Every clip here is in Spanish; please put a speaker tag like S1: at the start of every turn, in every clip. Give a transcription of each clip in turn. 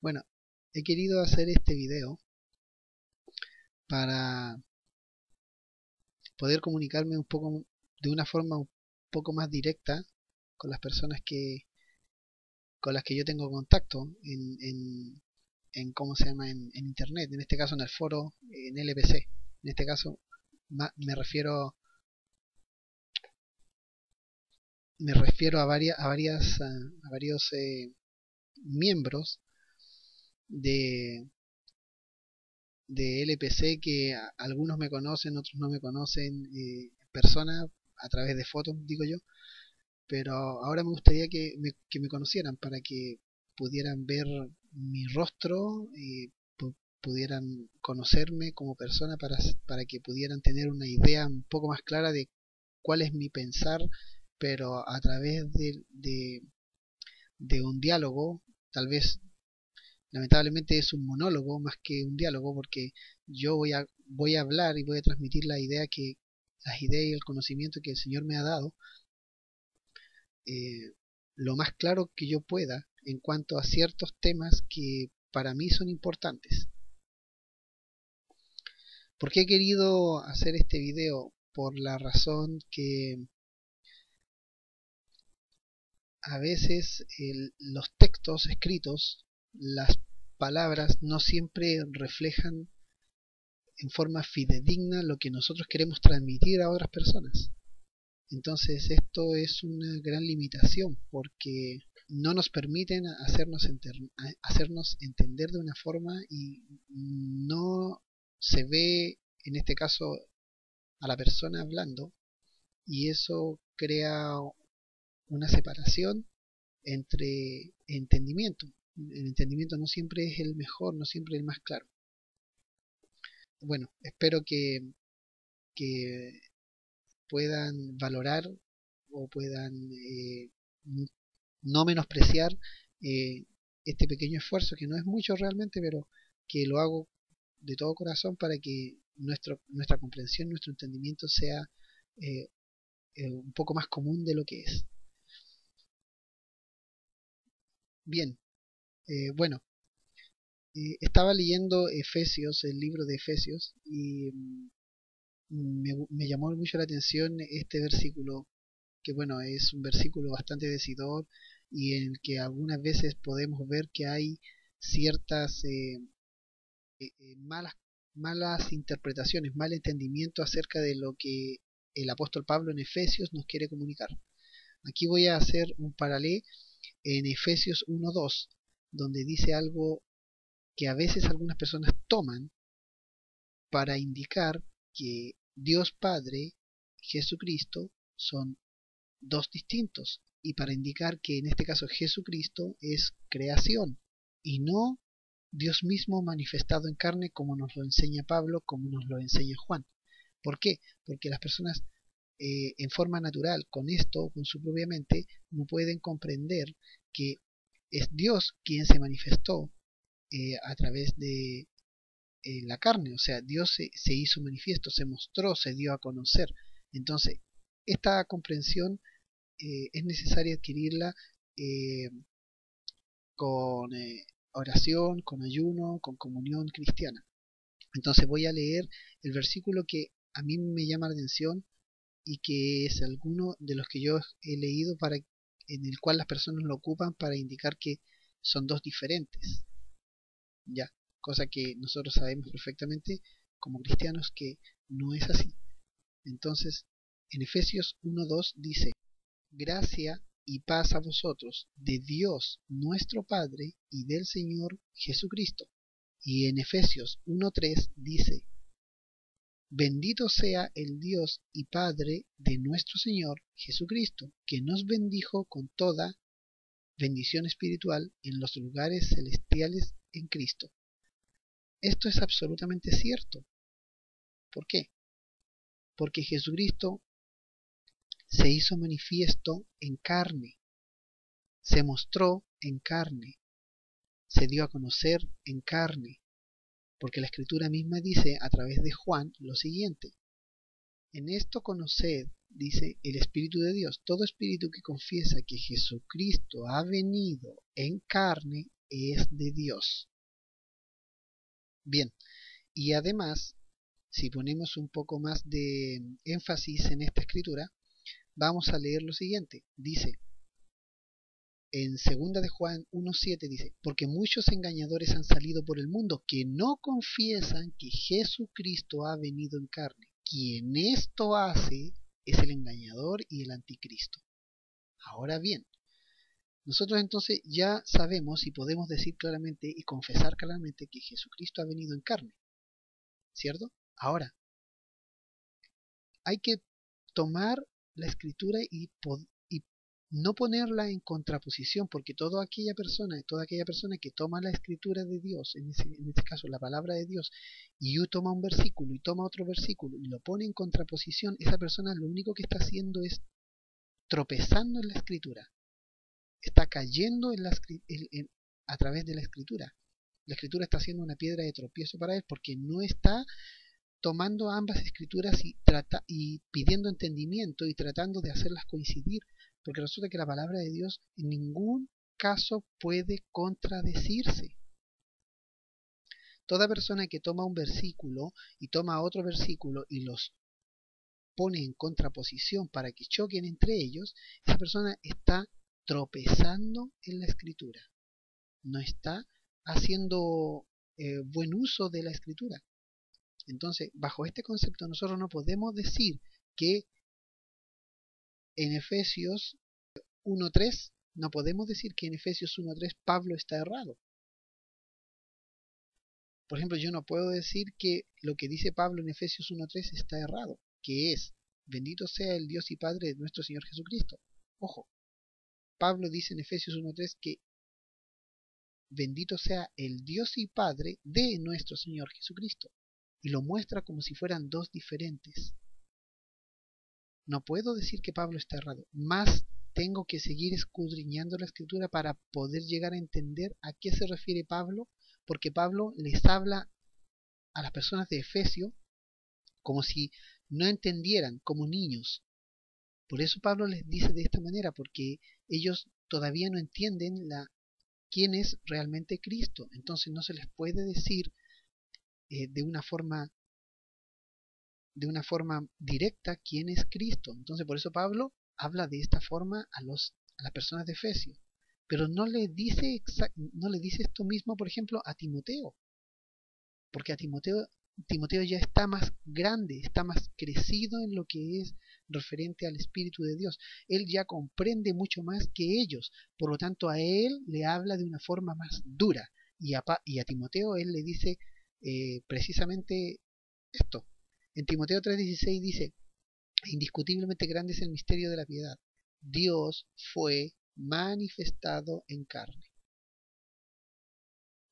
S1: Bueno, he querido hacer este video para poder comunicarme un poco de una forma un poco más directa con las personas con las que yo tengo contacto en ¿cómo se llama? En internet, en este caso en el foro, en LPC. En este caso me refiero a varios miembros de LPC que algunos me conocen, otros no me conocen en persona, a través de fotos, digo yo, pero ahora me gustaría que me conocieran para que pudieran ver mi rostro, pudieran conocerme como persona para que pudieran tener una idea un poco más clara de cuál es mi pensar, pero a través de un diálogo. Tal vez lamentablemente es un monólogo más que un diálogo, porque yo voy a hablar y voy a transmitir las ideas y el conocimiento que el Señor me ha dado, eh, lo más claro que yo pueda en cuanto a ciertos temas que para mí son importantes. ¿Por qué he querido hacer este video? Por la razón que a veces los textos escritos, las palabras no siempre reflejan en forma fidedigna lo que nosotros queremos transmitir a otras personas. Entonces esto es una gran limitación porque no nos permiten hacernos entender de una forma, y no se ve en este caso a la persona hablando, y eso crea una separación entre entendimiento. El entendimiento no siempre es el mejor, no siempre es el más claro. Bueno, espero que puedan valorar o puedan no menospreciar este pequeño esfuerzo, que no es mucho realmente, pero que lo hago de todo corazón para que nuestra comprensión, nuestro entendimiento sea un poco más común de lo que es. Bien, bueno, estaba leyendo Efesios, el libro de Efesios, y me llamó mucho la atención este versículo, que bueno, es un versículo bastante decidor, y en el que algunas veces podemos ver que hay ciertas malas interpretaciones, mal entendimiento acerca de lo que el apóstol Pablo en Efesios nos quiere comunicar. Aquí voy a hacer un paralelo en Efesios 1:2, donde dice algo que a veces algunas personas toman para indicar que Dios Padre, Jesucristo, son dos distintos, y para indicar que en este caso Jesucristo es creación y no Dios mismo manifestado en carne, como nos lo enseña Pablo, como nos lo enseña Juan. ¿Por qué? Porque las personas en forma natural, con esto, con su propia mente, no pueden comprender que es Dios quien se manifestó a través de la carne. O sea, Dios se hizo manifiesto, se mostró, se dio a conocer. Entonces, esta comprensión es necesario adquirirla eh, con oración, con ayuno, con comunión cristiana. Entonces voy a leer el versículo que a mí me llama la atención, y que es alguno de los que yo he leído en el cual las personas lo ocupan para indicar que son dos diferentes, ya, cosa que nosotros sabemos perfectamente como cristianos que no es así. Entonces, en Efesios 1:2 dice: gracia y paz a vosotros de Dios nuestro Padre y del Señor Jesucristo. Y en Efesios 1:3 dice: bendito sea el Dios y Padre de nuestro Señor Jesucristo, que nos bendijo con toda bendición espiritual en los lugares celestiales en Cristo. Esto es absolutamente cierto. ¿Por qué? Porque Jesucristo se hizo manifiesto en carne, se mostró en carne, se dio a conocer en carne, porque la Escritura misma dice a través de Juan lo siguiente: en esto conoced, dice, el Espíritu de Dios. Todo espíritu que confiesa que Jesucristo ha venido en carne, es de Dios. Bien, y además, si ponemos un poco más de énfasis en esta escritura, vamos a leer lo siguiente. Dice, en 2 de Juan 1:7 dice, porque muchos engañadores han salido por el mundo que no confiesan que Jesucristo ha venido en carne. Quien esto hace es el engañador y el anticristo. Ahora bien, nosotros entonces ya sabemos y podemos decir claramente y confesar claramente que Jesucristo ha venido en carne, ¿cierto? Ahora, hay que tomar la escritura y no ponerla en contraposición, porque toda aquella persona que toma la escritura de Dios, en este caso la palabra de Dios, y toma un versículo y toma otro versículo y lo pone en contraposición, esa persona lo único que está haciendo es tropezando en la escritura, está cayendo a través de la escritura. La escritura está haciendo una piedra de tropiezo para él porque no está tomando ambas escrituras y pidiendo entendimiento y tratando de hacerlas coincidir, porque resulta que la palabra de Dios en ningún caso puede contradecirse. Toda persona que toma un versículo y toma otro versículo y los pone en contraposición para que choquen entre ellos, esa persona está tropezando en la escritura, no está haciendo buen uso de la escritura. Entonces, bajo este concepto nosotros no podemos decir que en Efesios 1:3, no podemos decir que en Efesios 1:3 Pablo está errado. Por ejemplo, yo no puedo decir que lo que dice Pablo en Efesios 1:3 está errado, que es, bendito sea el Dios y Padre de nuestro Señor Jesucristo. Ojo, Pablo dice en Efesios 1:3 que bendito sea el Dios y Padre de nuestro Señor Jesucristo. Y lo muestra como si fueran dos diferentes. No puedo decir que Pablo está errado, más tengo que seguir escudriñando la escritura para poder llegar a entender a qué se refiere Pablo, porque Pablo les habla a las personas de Efesio como si no entendieran, como niños. Por eso Pablo les dice de esta manera, porque ellos todavía no entienden quién es realmente Cristo. Entonces no se les puede decir de una forma directa quién es Cristo. Entonces por eso Pablo habla de esta forma a las personas de Efesio, pero no le dice esto mismo, por ejemplo, a Timoteo, porque a Timoteo ya está más grande, está más crecido en lo que es referente al Espíritu de Dios. Él ya comprende mucho más que ellos, por lo tanto a él le habla de una forma más dura, y a Timoteo él le dice precisamente esto. En Timoteo 3:16 dice, indiscutiblemente grande es el misterio de la piedad. Dios fue manifestado en carne.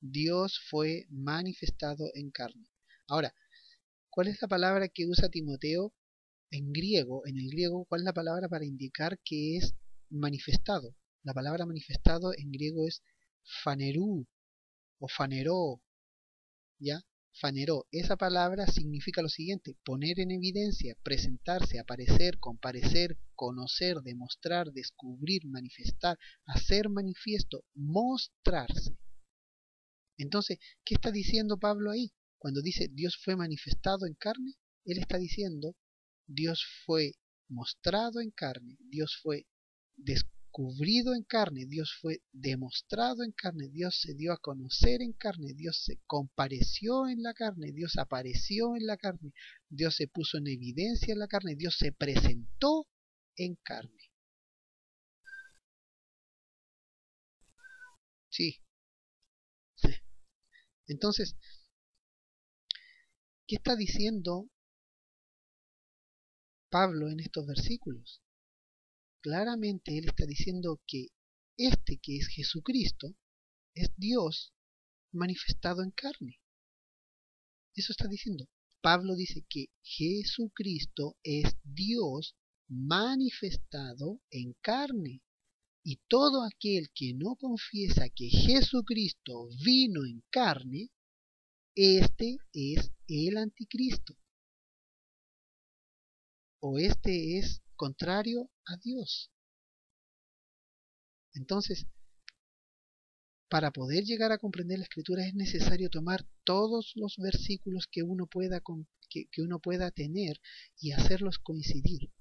S1: Dios fue manifestado en carne. Ahora, ¿cuál es la palabra que usa Timoteo en griego? En el griego, ¿cuál es la palabra para indicar que es manifestado? La palabra manifestado en griego es fanerú o faneró, ¿ya? Faneró. Esa palabra significa lo siguiente: poner en evidencia, presentarse, aparecer, comparecer, conocer, demostrar, descubrir, manifestar, hacer manifiesto, mostrarse. Entonces, ¿qué está diciendo Pablo ahí? Cuando dice Dios fue manifestado en carne, él está diciendo Dios fue mostrado en carne, Dios fue descubrido en carne, Dios fue demostrado en carne, Dios se dio a conocer en carne, Dios se compareció en la carne, Dios apareció en la carne, Dios se puso en evidencia en la carne, Dios se presentó en carne. Sí. Entonces, ¿qué está diciendo Pablo en estos versículos? Claramente él está diciendo que que es Jesucristo, es Dios manifestado en carne. Eso está diciendo. Pablo dice que Jesucristo es Dios manifestado en carne. Y todo aquel que no confiesa que Jesucristo vino en carne, este es el anticristo. O este es contrario a Dios. Entonces, Para poder llegar a comprender la escritura es necesario tomar todos los versículos que uno pueda tener y hacerlos coincidir.